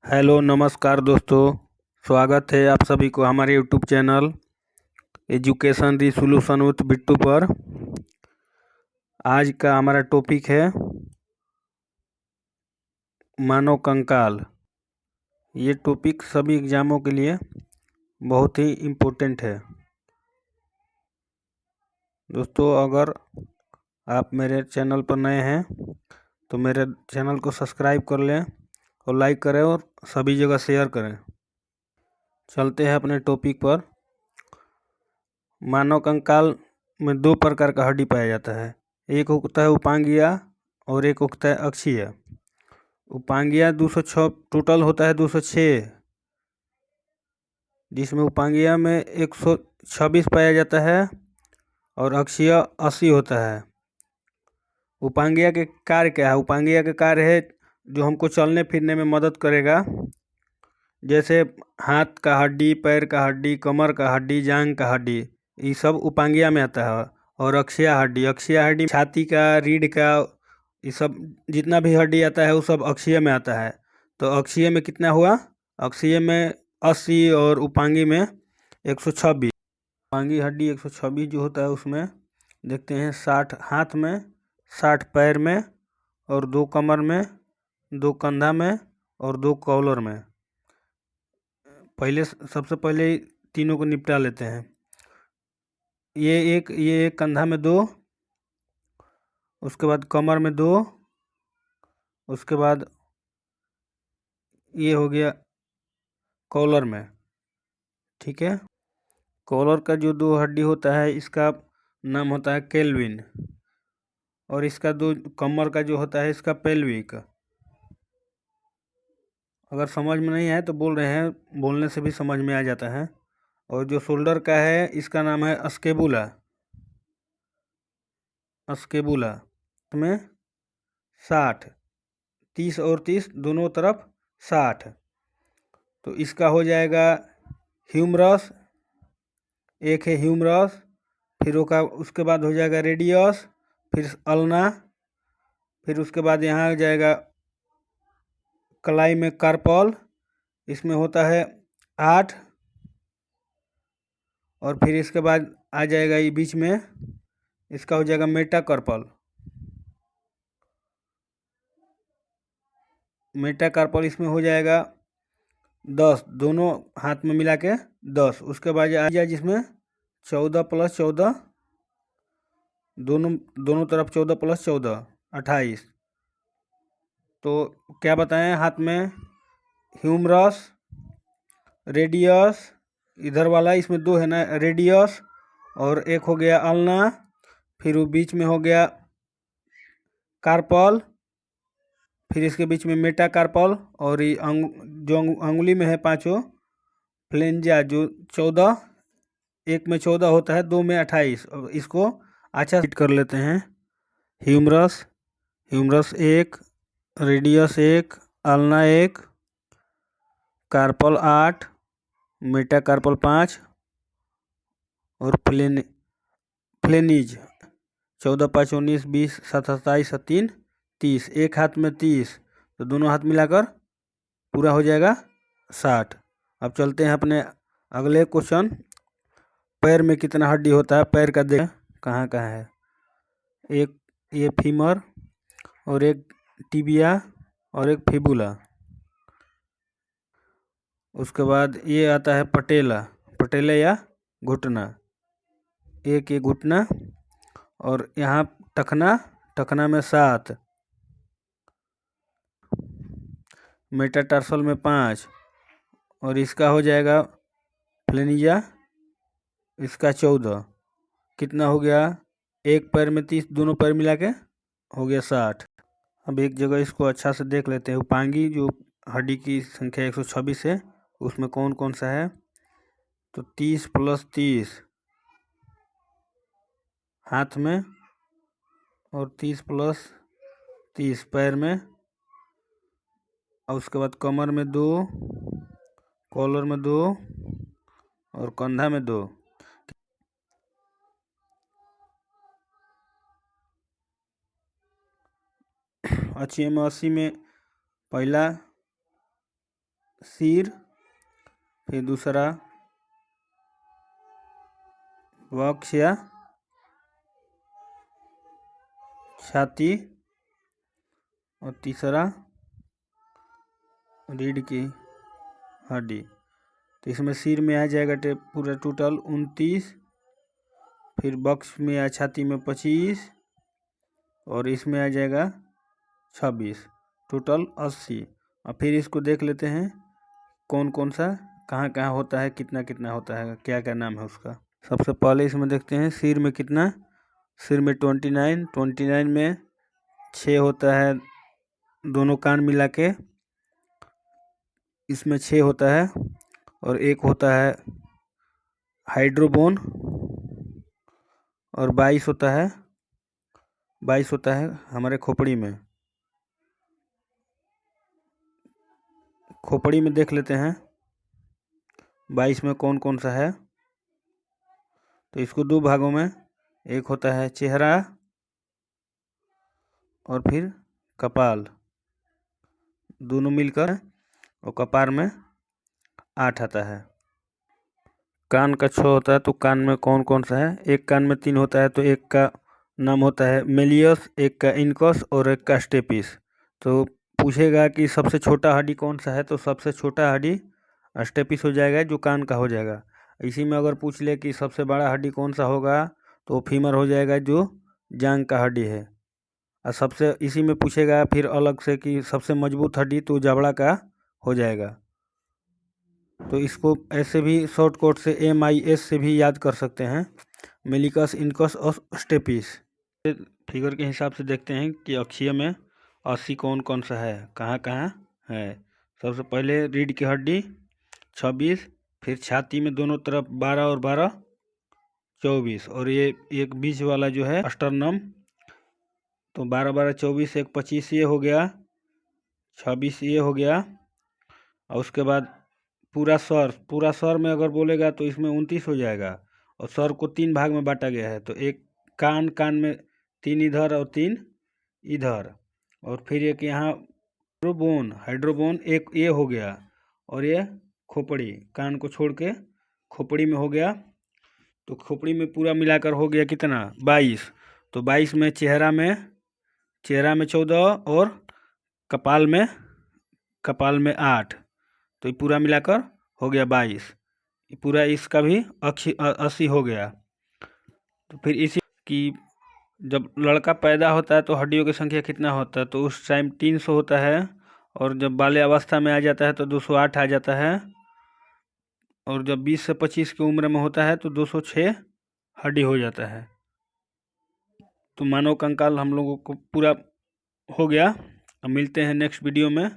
Hello नमस्कार दोस्तों। स्वागत है आप सभी को हमारे YouTube channel education the solution with Bittu पर। आज का हमारा टॉपिक है मानव कंकाल। ये टॉपिक सभी एग्ज़ामों के लिए बहुत ही इम्पोर्टेंट है। दोस्तों, अगर आप मेरे चैनल पर नए हैं तो मेरे चैनल को सब्सक्राइब कर लें और लाइक करें और सभी जगह शेयर करें। चलते हैं अपने टॉपिक पर। मानव कंकाल में दो प्रकार का हड्डी पाया जाता है। एक होता है उपांगिया और एक होता है अक्षीय। उपांगिया 206 टोटल होता है 206, जिसमें उपांगिया में 126 पाया जाता है और अक्षीय 80 होता है। उपांगिया के कार्य क्या है? उपांगिया के कार्य है जो हमको चलने फिरने में मदद करेगा, जैसे हाथ का हड्डी, पैर का हड्डी, कमर का हड्डी, जांघ का हड्डी, ये सब उपांगिया में आता है। और अक्षीय हड्डी छाती का, रीढ़ का, ये सब जितना भी हड्डी आता है वो सब अक्षीय में आता है। तो अक्षीय में कितना हुआ? अक्षीय में 80 और उपांगी में 126। उपांगी हड्डी 126 जो होता है उसमें देखते हैं 60 हाथ में, 60 पैर में और 2 कमर में, 2 कंधा में और 2 कॉलर में। सबसे पहले तीनों को निपटा लेते हैं। ये एक कंधा में 2, उसके बाद कमर में 2, उसके बाद ये हो गया कॉलर में। ठीक है। कॉलर का जो 2 हड्डी होता है इसका नाम होता है केल्विन, और इसका 2 कमर का जो होता है इसका पेल्विक। अगर समझ में नहीं आए तो बोल रहे हैं, बोलने से भी समझ में आ जाता है। और जो शोल्डर का है इसका नाम है अस्केबुला। अस्केबुला में 60, 30 और 30 दोनों तरफ 60। तो इसका हो जाएगा ह्यूमरस, एक है ह्यूमरस, फिर उसके बाद हो जाएगा रेडियस, फिर अल्ना, फिर उसके बाद यहाँ आ जाएगा कलाई में कार्पल, इसमें होता है 8, और फिर इसके बाद आ जाएगा ये बीच में, इसका हो जाएगा मेटाकार्पल। मेटाकार्पल इसमें हो जाएगा 10, दोनों हाथ में मिला के 10। उसके बाद आ जाए जिसमें 14 + 14, दोनों तरफ 14 + 14 28। तो क्या बताएं, हाथ में ह्यूमरस, रेडियस, इधर वाला इसमें 2 है ना रेडियस, और एक हो गया अल्ना, फिर वो बीच में हो गया कार्पल, फिर इसके बीच में मेटाकार्पल, और ये जो अंगुली में है पांचों फ्लेंजा जो 14, एक में 14 होता है, 2 में 28। इसको अच्छा फिट कर लेते हैं। Humerus, humerus 1, radius 1, ulna 1, carpal 8, metacarpal 5 और फ्लेनिज 14 × 5 = 19, 20, 7 × 27, 3 30। एक हाथ में 30, तो दोनों हाथ मिलाकर पूरा हो जाएगा 60। अब चलते हैं अपने अगले क्वेश्चन। पैर में कितना हड्डी होता है? पैर का देख कहाँ कहाँ है। एक ये फीमर, और एक टिबिया, और एक फिबुला। उसके बाद ये आता है पटेला, पटेला या घुटना। एक ये घुटना, और यहाँ टखना, टखना में 7, मेटाटार्सल में 5, और इसका हो जाएगा फ्लेनिजा, इसका 14। कितना हो गया? एक पैर में 30, दोनों पैर मिला के हो गया 60। अब एक जगह इसको अच्छा से देख लेते हैं। उपांगी जो हड्डी की संख्या 126 है उसमें कौन कौन सा है? तो 30 + 30 हाथ में, और 30 + 30 पैर में, और उसके बाद कमर में 2, कॉलर में 2 और कंधा में 2। अच्छी में 80 में पहला, सिर, फिर दूसरा वक्ष या छाती, और तीसरा रीढ़ की हड्डी। तो इसमें सिर में आ जाएगा पूरा टोटल 29, फिर वक्ष में या छाती में 25, और इसमें आ जाएगा 26, टोटल 80। और फिर इसको देख लेते हैं कौन कौन सा कहाँ कहाँ होता है, कितना कितना होता है, क्या क्या नाम है उसका। सबसे पहले इसमें देखते हैं सिर में कितना। सिर में 29 में 6 होता है दोनों कान मिला के, इसमें 6 होता है, और एक होता है हाइड्रोबोन, और 22 होता है हमारे खोपड़ी में। खोपड़ी में देख लेते हैं 22 में कौन कौन सा है। तो इसको दो भागों में, एक होता है चेहरा और फिर कपाल, दोनों मिलकर, और कपार में 8 आता है। कान का 6 होता है, तो कान में कौन कौन सा है। एक कान में 3 होता है, तो एक का नाम होता है मेलियस, एक का इनकस और एक का स्टेपिस। तो पूछेगा कि सबसे छोटा हड्डी कौन सा है, तो सबसे छोटा हड्डी स्टेपिस हो जाएगा, जो कान का हो जाएगा। इसी में अगर पूछ ले कि सबसे बड़ा हड्डी कौन सा होगा, तो फीमर हो जाएगा, जो जांग का हड्डी है। और सबसे इसी में पूछेगा फिर अलग से कि सबसे मजबूत हड्डी, तो जबड़ा का हो जाएगा। तो इसको ऐसे भी शॉर्ट कोट से MIS से भी याद कर सकते हैं, मेलिकस, इनकस और स्टेपिस। फिगर के हिसाब से देखते हैं कि अक्षीय में 80 कौन कौन सा है, कहाँ कहाँ है। सबसे पहले रीढ़ की हड्डी 26, फिर छाती में दोनों तरफ 12 और 12 24, और ये एक बीच वाला जो है अस्टर्नम, तो 12 12 24, एक 25 ये हो गया, 26 ये हो गया। और उसके बाद पूरा सर में अगर बोलेगा तो इसमें 29 हो जाएगा। और सर को 3 भाग में बांटा गया है, तो एक कान में 3 इधर और 3 इधर, और फिर एक यहाँ हाइड्रोबोन एक ये हो गया, और ये खोपड़ी, कान को छोड़ के खोपड़ी में हो गया। तो खोपड़ी में पूरा मिलाकर हो गया कितना, 22। तो 22 में चेहरा में 14 और कपाल में 8, तो ये पूरा मिलाकर हो गया 22। पूरा इसका भी 80 हो गया। तो फिर इसी कि जब लड़का पैदा होता है तो हड्डियों की संख्या कितना होता है, तो उस टाइम 300 होता है, और जब बाल्य अवस्था में आ जाता है तो 208 आ जाता है, और जब 20 से 25 की उम्र में होता है तो 206 हड्डी हो जाता है। तो मानव कंकाल हम लोगों को पूरा हो गया। अब मिलते हैं नेक्स्ट वीडियो में।